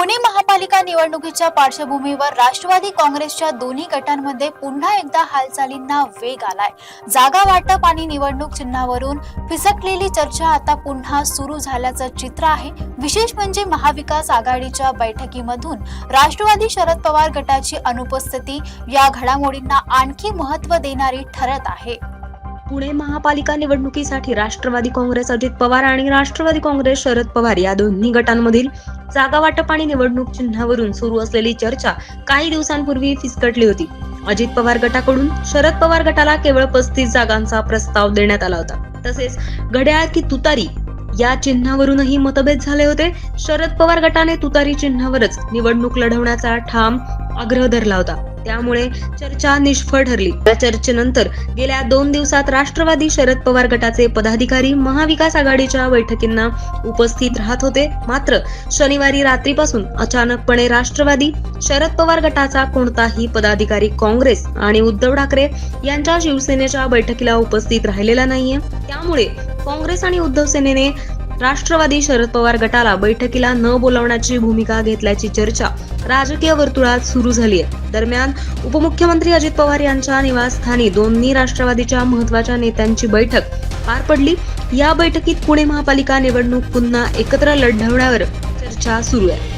पुणे महापालिका निवडणुकीच्या पार्श्वभूमीवर राष्ट्रवादी काँग्रेसच्या दोन्ही गटांमध्ये पुन्हा एकदा हालचालींना वेग आलाय। जागा वाटप आणि निवडणूक चिन्हावरून फिसकलेली चर्चा आता पुन्हा सुरू झाल्याचं चित्र आहे। विशेष म्हणजे महाविकास आघाडीच्या बैठकीमधून राष्ट्रवादी शरद पवार गटाची अनुपस्थिती या घडामोडींना आणखी महत्त्व देणारी ठरत आहे। पुणे महापालिका निवडणुकीसाठी राष्ट्रवादी काँग्रेस अजित पवार आणि राष्ट्रवादी काँग्रेस शरद पवार या दोन्ही गटांमधील जागा वाटप आणि निवडणूक चिन्हावरून सुरू असलेली चर्चा काही दिवसांपूर्वी फिसकटली होती। अजित पवार गटाकडून शरद पवार गटाला केवळ 35 जागांचा प्रस्ताव देण्यात आला होता। तसेच घड्याळ की तुतारी या चिन्हावरूनही मतभेद झाले होते। शरद पवार गटाने तुतारी चिन्हावरच निवडणूक लढवण्याचा ठाम आग्रह धरला होता, त्यामुळे चर्चा निष्फळ ठरली। या चर्चेनंतर गेल्या 2 दिवसात राष्ट्रवादी शरद पवार गटाचे पदाधिकारी महाविकास आघाडीच्या बैठकींना उपस्थित राहत होते। मात्र शनिवारी रात्रीपासून अचानकपणे राष्ट्रवादी शरद पवार गटाचा कोणताही पदाधिकारी काँग्रेस आणि उद्धव ठाकरे यांच्या शिवसेनेच्या बैठकीला उपस्थित राहिलेला नाहीये। त्यामुळे काँग्रेस आणि उद्धव सेनेने राष्ट्रवादी शरद पवार गटाला बैठकीला न बोलावण्याची भूमिका घेतल्याची चर्चा राजकीय वर्तुळात सुरू झाली आहे। दरम्यान उपमुख्यमंत्री अजित पवार यांच्या निवासस्थानी दोन्ही राष्ट्रवादीच्या महत्त्वाच्या नेत्यांची बैठक पार पडली। या बैठकीत पुणे महापालिका निवडणूक पुन्हा एकत्र लढवण्यावर चर्चा सुरू आहे।